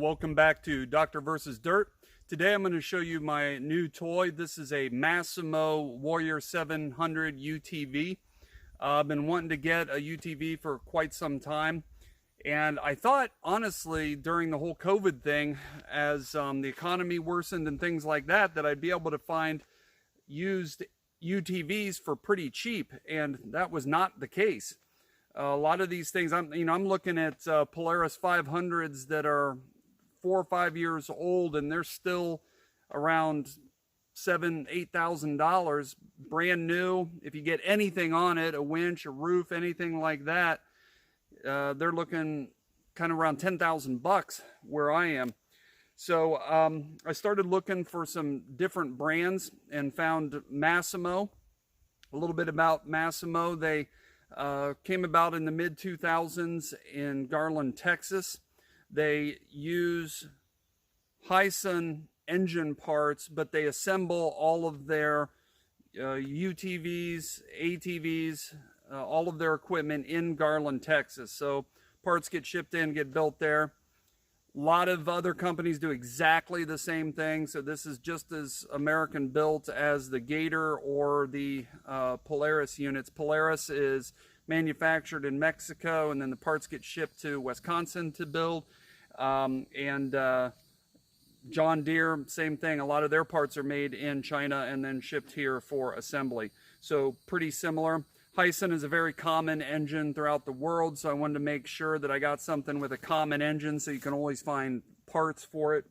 welcome back to Doctor vs. Dirt. Today I'm going to show you my new toy. This is a Massimo Warrior 700 UTV. I've been wanting to get a UTV for quite some time, and I thought honestly during the whole COVID thing, as the economy worsened and things like that, that I'd be able to find used UTVs for pretty cheap, and that was not the case. A lot of these things, I'm looking at Polaris 500s that are 4 or 5 years old, and they're still around $7,000-8,000, brand new. If you get anything on it, a winch, a roof, anything like that, they're looking kind of around 10,000 bucks where I am. So I started looking for some different brands and found Massimo. A little bit about Massimo: they came about in the mid-2000s in Garland, Texas. They use Hyson engine parts, but they assemble all of their UTVs, ATVs, all of their equipment in Garland, Texas. So parts get shipped in, get built there. A lot of other companies do exactly the same thing, so this is just as American built as the Gator or the Polaris units. Polaris is manufactured in Mexico, and then the parts get shipped to Wisconsin to build. John Deere, same thing. A lot of their parts are made in China and then shipped here for assembly. So pretty similar. Hyson is a very common engine throughout the world, so I wanted to make sure that I got something with a common engine so you can always find parts for it.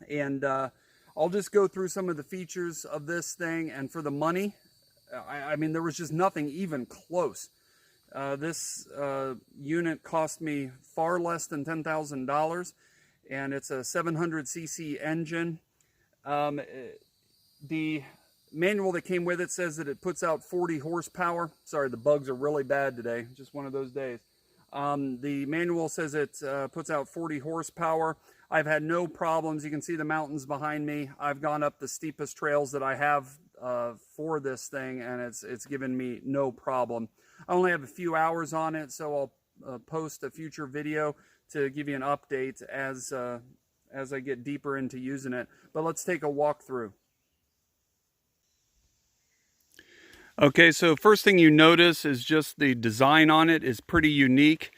And I'll just go through some of the features of this thing. And for the money, I mean, there was just nothing even close. This unit cost me far less than $10,000, and it's a 700cc engine. The manual that came with it says that it puts out 40 horsepower. Sorry, the bugs are really bad today. Just one of those days. The manual says it puts out 40 horsepower. I've had no problems. You can see the mountains behind me. I've gone up the steepest trails that I have for this thing, and it's given me no problem. I only have a few hours on it, so I'll post a future video to give you an update as I get deeper into using it. But let's take a walkthrough. Okay, so first thing you notice is just the design on it is pretty unique.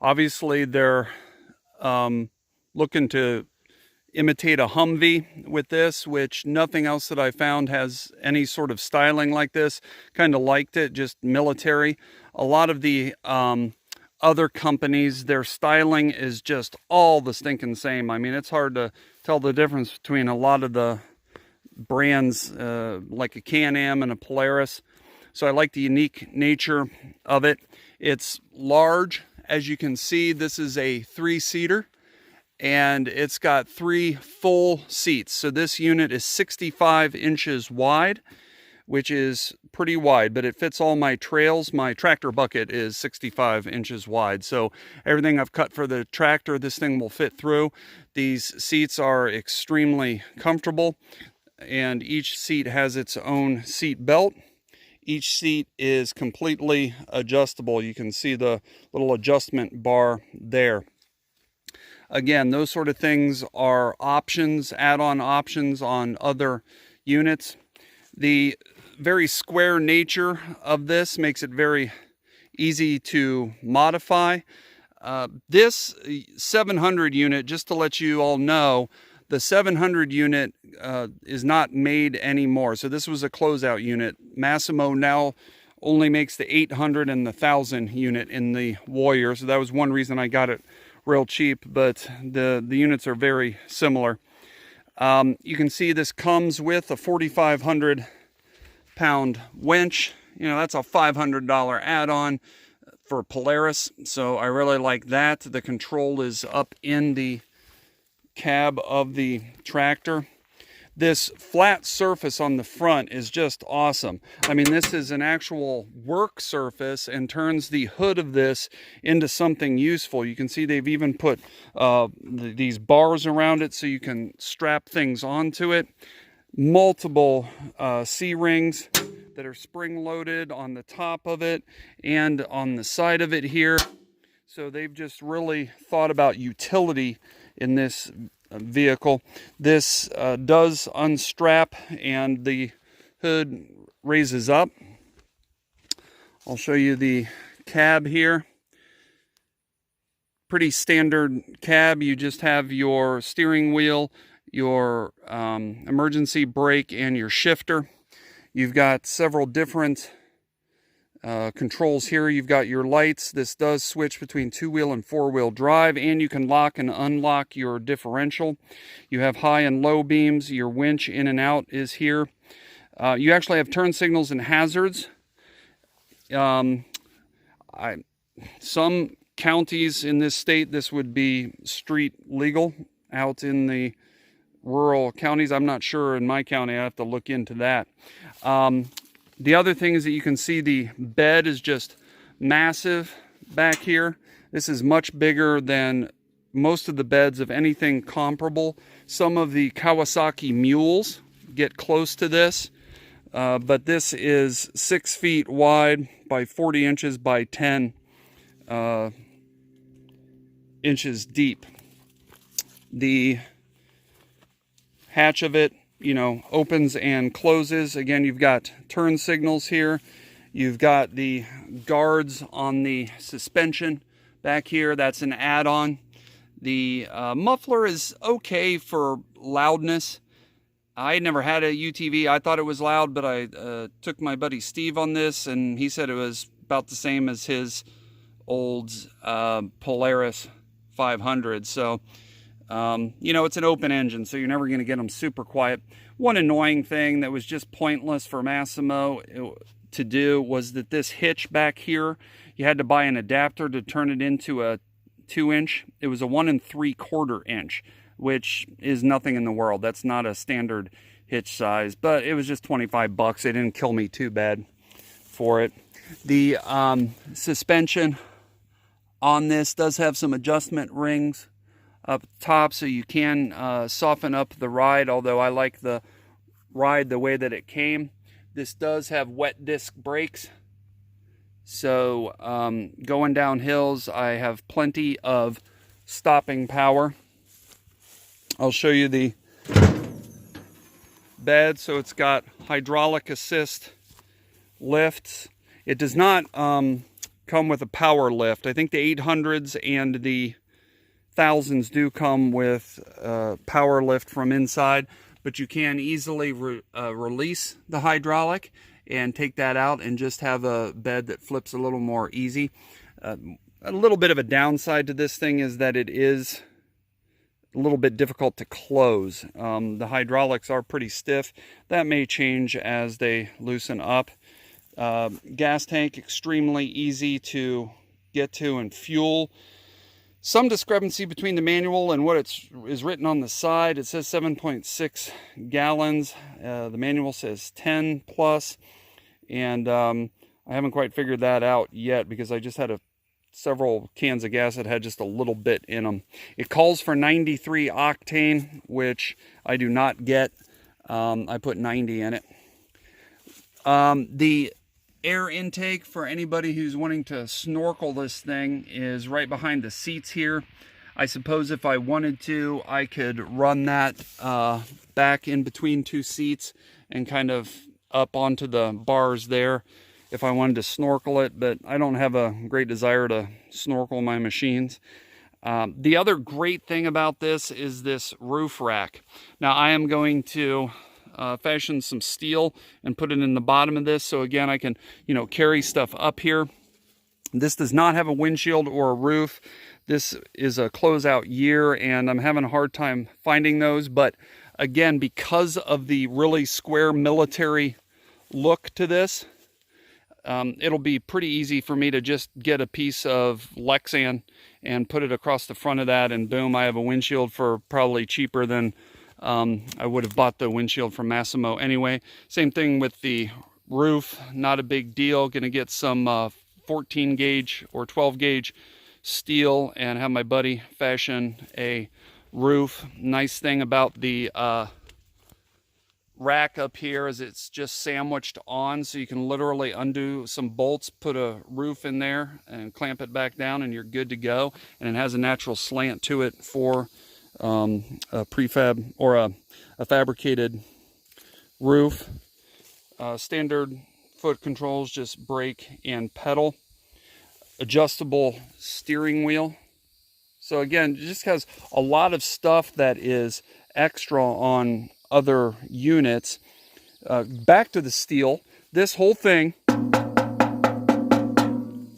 Obviously, they're looking to imitate a Humvee with this, which nothing else that I found has any sort of styling like this. Kind of liked it, just military. A lot of the other companies, their styling is just all the stinking same. I mean, it's hard to tell the difference between a lot of the brands like a Can-Am and a Polaris. So I like the unique nature of it. It's large. As you can see, this is a 3-seater, and it's got 3 full seats. So this unit is 65 inches wide, which is pretty wide, but it fits all my trails. My tractor bucket is 65 inches wide. So everything I've cut for the tractor, this thing will fit through. These seats are extremely comfortable, and each seat has its own seat belt. Each seat is completely adjustable. You can see the little adjustment bar there. Again, those sort of things are options, add-on options on other units. The very square nature of this makes it very easy to modify. This 700 unit, just to let you all know, the 700 unit is not made anymore. So this was a closeout unit. Massimo now only makes the 800 and the 1000 unit in the Warrior. So that was one reason I got it real cheap, but the units are very similar. You can see this comes with a 4,500 pound winch. You know, that's a $500 add-on for Polaris. So I really like that. The control is up in the cab of the tractor. This flat surface on the front is just awesome. I mean, this is an actual work surface and turns the hood of this into something useful. You can see they've even put these bars around it so you can strap things onto it. Multiple C-rings that are spring-loaded on the top of it and on the side of it here. So they've just really thought about utility in this vehicle. This does unstrap and the hood raises up. I'll show you the cab here. Pretty standard cab. You just have your steering wheel, your emergency brake, and your shifter. You've got several different controls here. You've got your lights. This does switch between 2-wheel and 4-wheel drive, and you can lock and unlock your differential. You have high and low beams. Your winch in and out is here. You actually have turn signals and hazards. Some counties in this state, this would be street legal. Out in the rural counties, I'm not sure. In my county, I have to look into that. The other thing is that you can see the bed is just massive back here. This is much bigger than most of the beds of anything comparable. Some of the Kawasaki mules get close to this, but this is 6 feet wide by 40 inches by 10 inches deep. The hatch of it, you know, opens and closes. Again, you've got turn signals here. You've got the guards on the suspension back here. That's an add-on. The muffler is okay for loudness. I never had a UTV. I thought it was loud, but I took my buddy Steve on this, and he said it was about the same as his old Polaris 500. So, you know, it's an open engine, so you're never going to get them super quiet. One annoying thing that was just pointless for Massimo to do was that this hitch back here, you had to buy an adapter to turn it into a 2-inch. It was a 1 3/4 inch, which is nothing in the world. That's not a standard hitch size, but it was just 25 bucks. They didn't kill me too bad for it. The suspension on this does have some adjustment rings up top, so you can soften up the ride, although I like the ride the way that it came. This does have wet disc brakes, so going down hills I have plenty of stopping power. I'll show you the bed. So it's got hydraulic assist lifts. It does not come with a power lift. I think the 800s and the 1000s do come with power lift from inside, but you can easily release the hydraulic and take that out and just have a bed that flips a little more easy. A little bit of a downside to this thing is that it is a little bit difficult to close. The hydraulics are pretty stiff. That may change as they loosen up. Gas tank, extremely easy to get to, and fuel. Some discrepancy between the manual and what is written on the side. It says 7.6 gallons. The manual says 10 plus, and I haven't quite figured that out yet because I just had several cans of gas that had just a little bit in them. It calls for 93 octane, which I do not get. I put 90 in it. The air intake for anybody who's wanting to snorkel this thing is right behind the seats here. I suppose if I wanted to, I could run that back in between two seats and kind of up onto the bars there if I wanted to snorkel it, but I don't have a great desire to snorkel my machines. The other great thing about this is this roof rack. Now I am going to fashion some steel and put it in the bottom of this, so again I can, you know, carry stuff up here. This does not have a windshield or a roof. This is a closeout year and I'm having a hard time finding those, but again, because of the really square military look to this, it'll be pretty easy for me to just get a piece of Lexan and put it across the front of that, and boom, I have a windshield for probably cheaper than I would have bought the windshield from Massimo anyway. Same thing with the roof, not a big deal. Gonna get some 14 gauge or 12 gauge steel and have my buddy fashion a roof. Nice thing about the rack up here is it's just sandwiched on, so you can literally undo some bolts, put a roof in there and clamp it back down and you're good to go. And it has a natural slant to it for a prefab or a fabricated roof. Standard foot controls, just brake and pedal. Adjustable steering wheel. So again, it just has a lot of stuff that is extra on other units. Back to the steel. This whole thing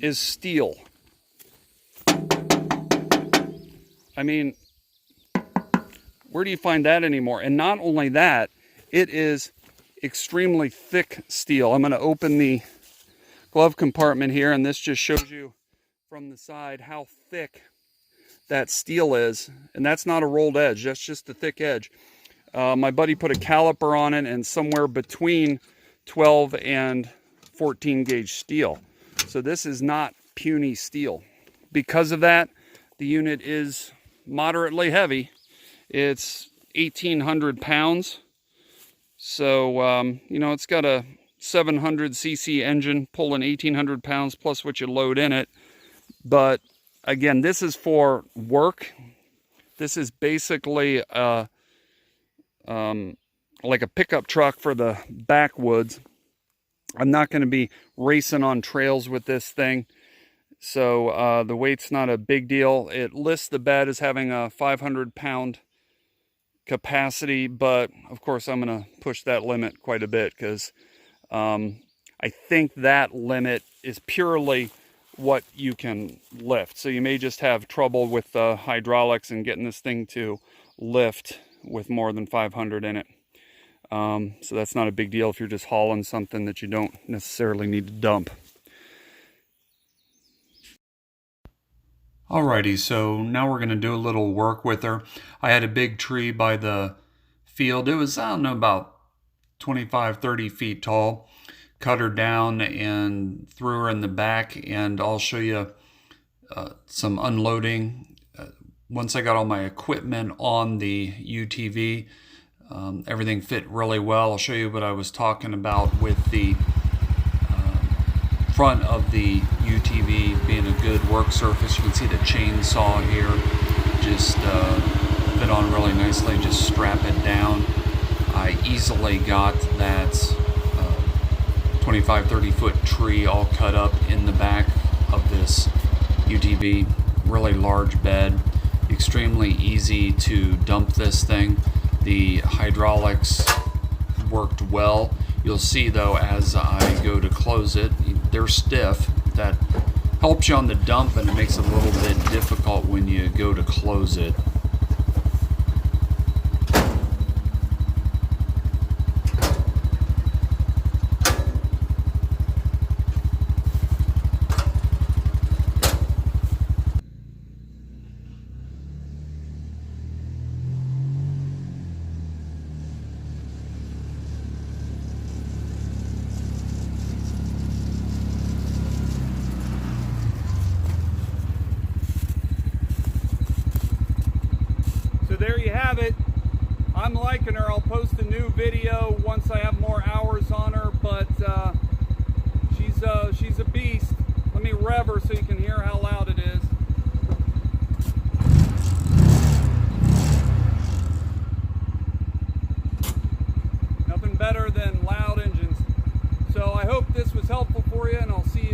is steel. I mean, where do you find that anymore? And not only that, it is extremely thick steel. I'm going to open the glove compartment here, and this just shows you from the side how thick that steel is. And that's not a rolled edge, that's just a thick edge. My buddy put a caliper on it, and somewhere between 12 and 14 gauge steel. So this is not puny steel. Because of that, the unit is moderately heavy. It's 1,800 pounds. So, you know, it's got a 700cc engine pulling 1,800 pounds plus what you load in it. But again, this is for work. This is basically like a pickup truck for the backwoods. I'm not going to be racing on trails with this thing. So the weight's not a big deal. It lists the bed as having a 500-pound capacity, but of course I'm going to push that limit quite a bit, because I think that limit is purely what you can lift. So you may just have trouble with the hydraulics and getting this thing to lift with more than 500 in it. So that's not a big deal if you're just hauling something that you don't necessarily need to dump. Alrighty, so now we're going to do a little work with her. I had a big tree by the field. It was, I don't know, about 25, 30 feet tall. Cut her down and threw her in the back, and I'll show you some unloading. Once I got all my equipment on the UTV, everything fit really well. I'll show you what I was talking about with the front of the UTV being a good work surface. You can see the chainsaw here just fit on really nicely. Just strap it down. I easily got that 25-30 foot tree all cut up in the back of this UTV. Really large bed, extremely easy to dump this thing. The hydraulics worked well. You'll see though, as I go to close it, they're stiff. That helps you on the dump, and it makes it a little bit difficult when you go to close it. There you have it. I'm liking her. I'll post a new video once I have more hours on her, but she's a beast. Let me rev her so you can hear how loud it is. Nothing better than loud engines. So I hope this was helpful for you, and I'll see you